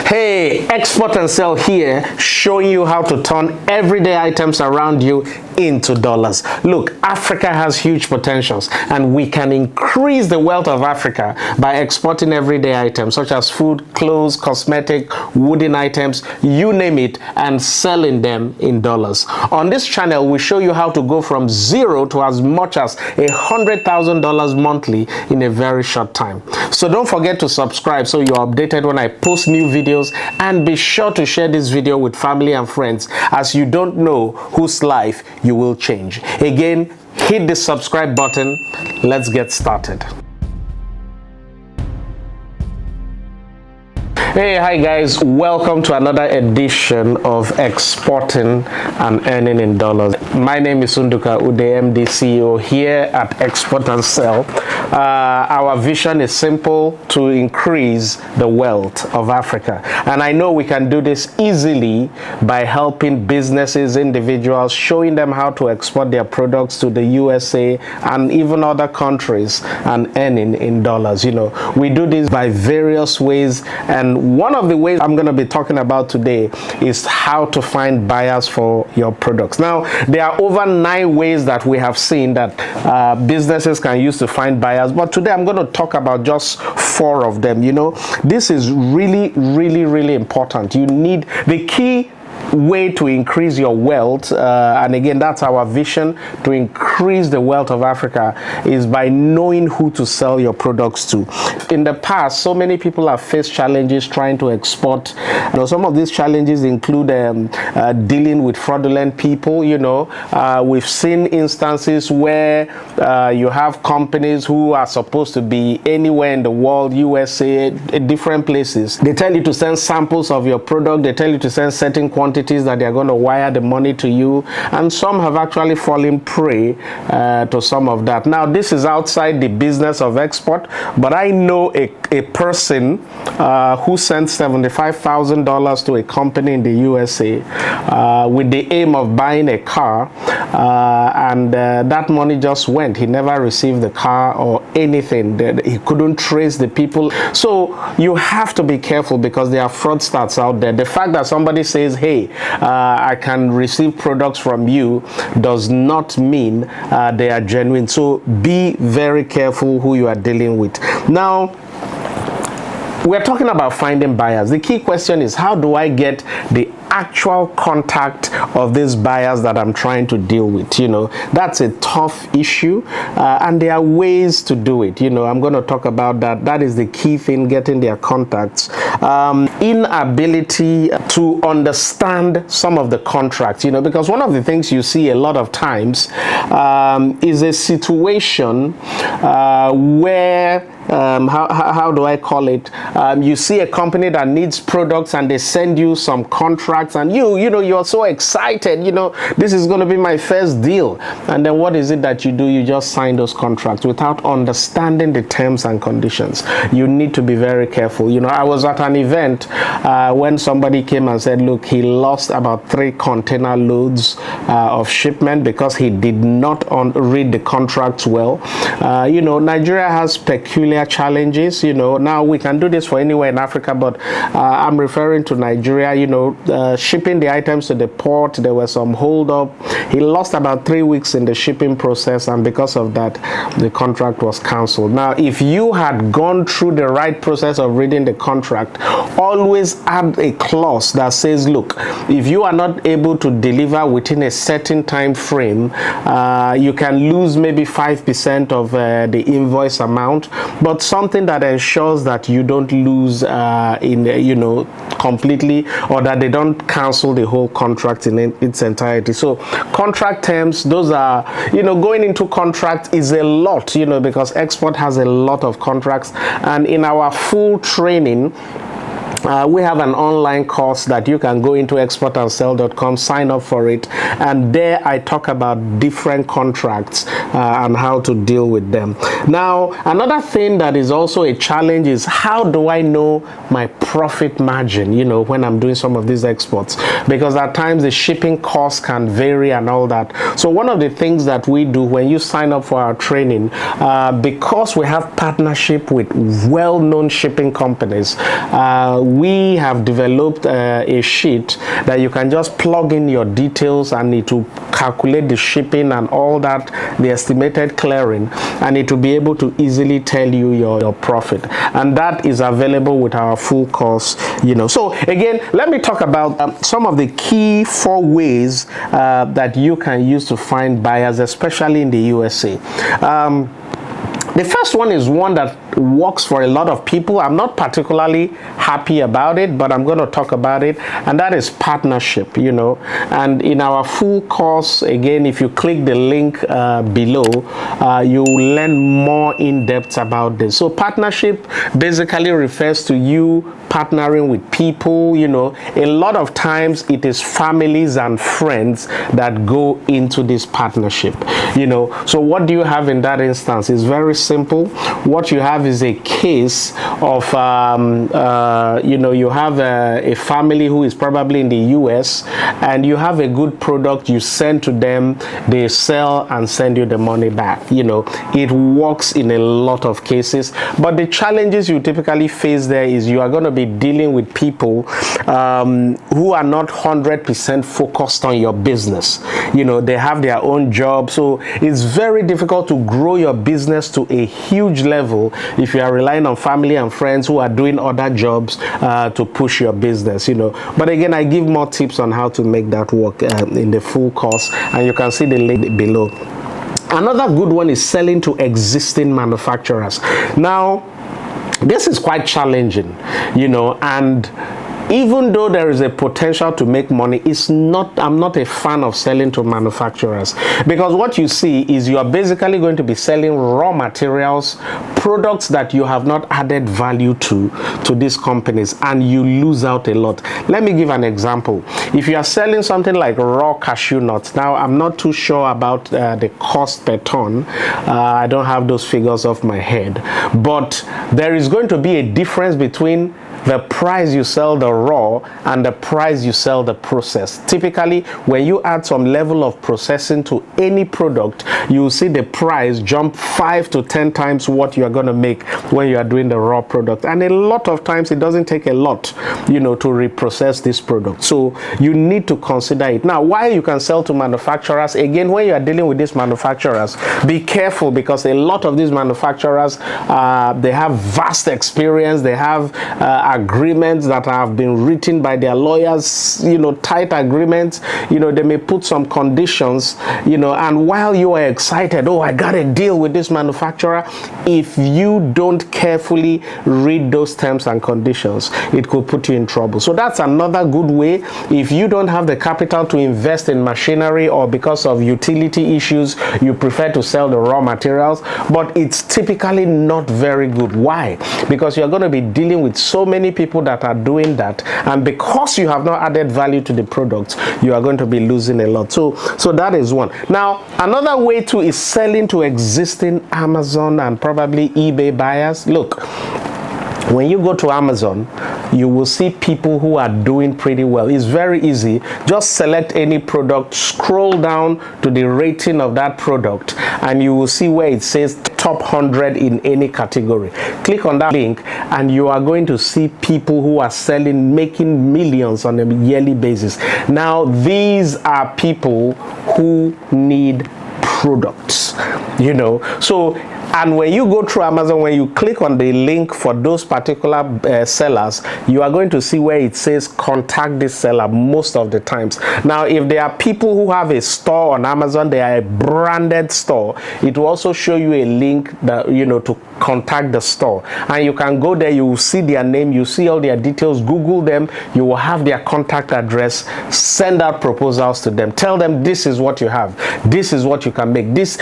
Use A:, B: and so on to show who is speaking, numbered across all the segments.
A: Hey, Export and Sell here, showing you how to turn everyday items around you into dollars. Look, Africa has huge potentials, and we can increase the wealth of Africa by exporting everyday items such as food, clothes, cosmetic, wooden items, you name it, and selling them in dollars. On this channel, we show you how to go from zero to as much as $100,000 monthly in a very short time. So don't forget to subscribe so you're updated when I post new videos, and be sure to share this video with family and friends, as you don't know whose life you will change. Again, hit the subscribe button. Let's get started. Hey, hi guys, welcome to another edition of Exporting and Earning in Dollars. My name is Sunduka Ude, MD CEO here at Export and Sell. Our vision is simple: to increase the wealth of Africa. And I know we can do this easily by helping businesses, individuals, showing them how to export their products to the USA and even other countries and earning in dollars. You know, we do this by various ways, and one of the ways I'm going to be talking about today is how to find buyers for your products. Now, there are over 9 ways that we have seen that businesses can use to find buyers, but today I'm going to talk about just 4 of them. You know, this is really important. You need the key way to increase your wealth, and again, that's our vision, to increase the wealth of Africa, is by knowing who to sell your products to. In the past, so many people have faced challenges trying to export. You know, some of these challenges include dealing with fraudulent people. You know, we've seen instances where you have companies who are supposed to be anywhere in the world, USA, different places. They tell you to send samples of your product. They tell you to send certain quantities that they're going to wire the money to you, and some have actually fallen prey to some of that. Now, this is outside the business of export, but I know a person who sent $75,000 to a company in the USA with the aim of buying a car, and that money just went. He never received the car or anything. He couldn't trace the people. So you have to be careful, because there are fraudsters out there. The fact that somebody says, hey, I can receive products from you, does not mean they are genuine. So be very careful who you are dealing with. Now, we're talking about finding buyers. The key question is, how do I get the actual contact of these buyers that I'm trying to deal with? You know, that's a tough issue, and there are ways to do it. You know, I'm going to talk about that. That is the key thing, getting their contacts. Inability to understand some of the contracts, you know, because one of the things you see a lot of times is a situation where how do I call it? You see a company that needs products, and they send you some contracts, and you know, you're so excited. You know, this is going to be my first deal. And then what is it that you do? You just sign those contracts without understanding the terms and conditions. You need to be very careful. You know, I was at an event when somebody came and said, look, he lost about 3 container loads of shipment because he did not read the contracts well. You know, Nigeria has peculiar challenges. You know, now we can do this for anywhere in Africa, but I'm referring to Nigeria. You know, shipping the items to the port, there was some hold up. He lost about 3 weeks in the shipping process, and because of that, the contract was cancelled. Now, if you had gone through the right process of reading the contract, always add a clause that says, look, if you are not able to deliver within a certain time frame, you can lose maybe 5% of the invoice amount, but something that ensures that you don't lose you know, completely, or that they don't cancel the whole contract in its entirety. So contract terms, those are, you know, going into contract is a lot, you know, because export has a lot of contracts. And in our full training, we have an online course that you can go into exportandsell.com, sign up for it, and there I talk about different contracts and how to deal with them. Now, another thing that is also a challenge is, how do I know my profit margin, you know, when I'm doing some of these exports? Because at times the shipping costs can vary and all that. So one of the things that we do when you sign up for our training, because we have partnership with well-known shipping companies, we have developed a sheet that you can just plug in your details and it will calculate the shipping and all that, the estimated clearing, and it will be able to easily tell you your profit. And that is available with our full course, So again, let me talk about some of the key 4 ways that you can use to find buyers, especially in the USA. The first one is one that works for a lot of people. I'm not particularly happy about it, but I'm going to talk about it, and that is partnership, And in our full course, again, if you click the link below, you will learn more in depth about this. So partnership basically refers to you partnering with people, A lot of times it is families and friends that go into this partnership, So what do you have in that instance? It's very simple. What you have is a case of, you have a family who is probably in the US, and you have a good product you send to them, they sell and send you the money back. It works in a lot of cases, but the challenges you typically face there is you are going to be dealing with people who are not 100% focused on your business. They have their own job, so it's very difficult to grow your business to a huge level if you are relying on family and friends who are doing other jobs to push your business, But again, I give more tips on how to make that work in the full course, and you can see the link below. Another good one is selling to existing manufacturers. Now, this is quite challenging, and even though there is a potential to make money, I'm not a fan of selling to manufacturers, because what you see is you are basically going to be selling raw materials, products that you have not added value to these companies, and you lose out a lot. Let me give an example. If you are selling something like raw cashew nuts, now I'm not too sure about the cost per ton. I don't have those figures off my head, but there is going to be a difference between the price you sell the raw and the price you sell the processed. Typically, when you add some level of processing to any product, you will see the price jump 5 to 10 times what you are going to make when you are doing the raw product. And a lot of times it doesn't take a lot, to reprocess this product. So you need to consider it. Now, why you can sell to manufacturers, again, when you are dealing with these manufacturers, be careful, because a lot of these manufacturers, they have vast experience. They have agreements that have been written by their lawyers, tight agreements. They may put some conditions, and while you are excited, I got a deal with this manufacturer, if you don't carefully read those terms and conditions, it could put you in trouble. So that's another good way. If you don't have the capital to invest in machinery, or because of utility issues, you prefer to sell the raw materials, but it's typically not very good. Why? Because you're going to be dealing with so many people that are doing that, and because you have not added value to the product, you are going to be losing a lot. So that is one. Now, another way too is selling to existing Amazon and probably eBay buyers. Look, when you go to Amazon, you will see people who are doing pretty well. It's very easy. Just select any product, scroll down to the rating of that product, and you will see where it says top 100 in any category. Click on that link, and you are going to see people who are selling, making millions on a yearly basis. Now, these are people who need products, so. And when you go through Amazon, when you click on the link for those particular sellers, you are going to see where it says contact this seller most of the times. Now, if there are people who have a store on Amazon, they are a branded store, it will also show you a link that, to contact the store. And you can go there, you will see their name, you see all their details, Google them, you will have their contact address, send out proposals to them, tell them this is what you have, this is what you can make, this,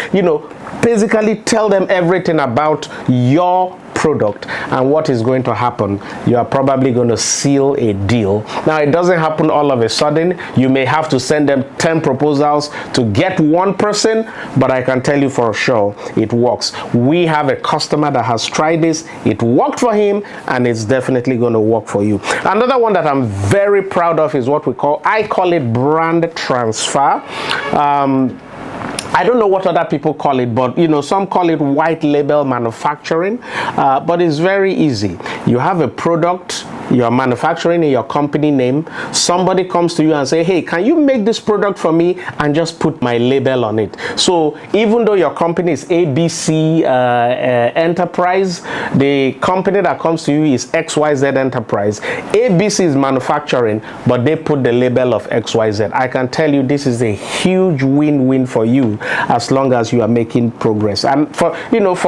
A: basically tell them everything about your product and what is going to happen. You are probably going to seal a deal. Now, it doesn't happen all of a sudden. You may have to send them 10 proposals to get one person, but I can tell you for sure it works. We have a customer that has tried this, it worked for him, and it's definitely going to work for you. Another one that I'm very proud of is what I call it brand transfer. I don't know what other people call it, but some call it white label manufacturing, but it's very easy. You have a product, you are manufacturing in your company name. Somebody comes to you and say, hey, can you make this product for me and just put my label on it? So even though your company is ABC Enterprise, the company that comes to you is XYZ Enterprise. ABC is manufacturing, but they put the label of XYZ. I can tell you this is a huge win-win for you as long as you are making progress. And for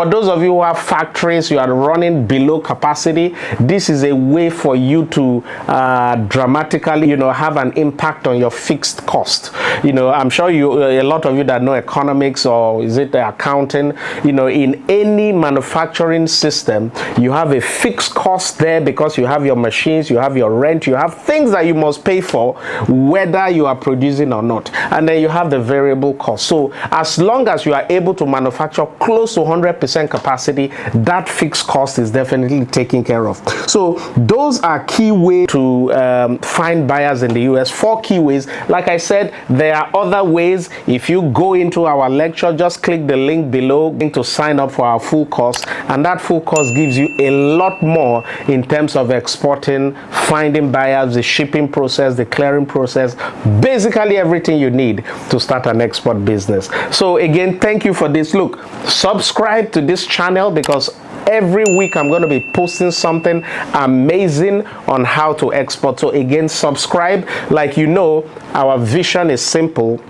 A: those of you who have factories, you are running below capacity, this is a way for you to dramatically have an impact on your fixed cost. I'm sure a lot of you that know economics, or is it accounting, in any manufacturing system, you have a fixed cost there because you have your machines, you have your rent, you have things that you must pay for whether you are producing or not, and then you have the variable cost. So as long as you are able to manufacture close to 100% capacity, that fixed cost is definitely taken care of. So those are key ways to find buyers in the US. 4 key ways. Like I said, there are other ways. If you go into our lecture, just click the link below to sign up for our full course, and that full course gives you a lot more in terms of exporting, finding buyers, the shipping process, the clearing process, basically everything you need to start an export business. So again, thank you for this. Look, subscribe to this channel because every week I'm going to be posting something amazing on how to export. So again, subscribe. Like our vision is simple.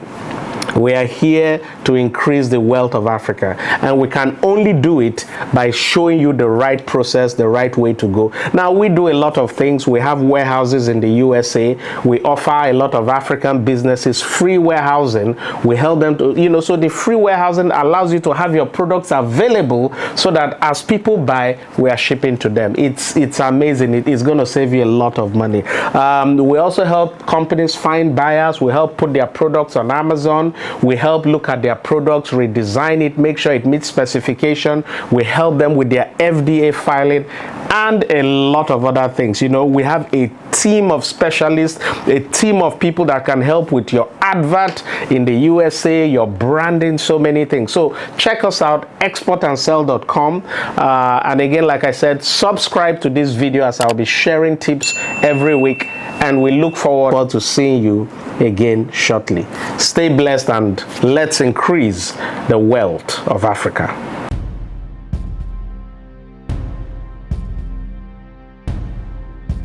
A: We are here to increase the wealth of Africa, and we can only do it by showing you the right process, the right way to go. Now, we do a lot of things. We have warehouses in the USA. We offer a lot of African businesses free warehousing. We help them to, so the free warehousing allows you to have your products available so that as people buy, we are shipping to them. It's amazing. It is going to save you a lot of money. We also help companies find buyers. We help put their products on Amazon. We help look at their products, redesign it, make sure it meets specification. We help them with their FDA filing and a lot of other things. We have a team of specialists, a team of people that can help with your advert in the USA, your branding, so many things. So check us out, exportandsell.com. And again, like I said, subscribe to this video as I'll be sharing tips every week. And we look forward to seeing you again shortly. Stay blessed and let's increase the wealth of Africa.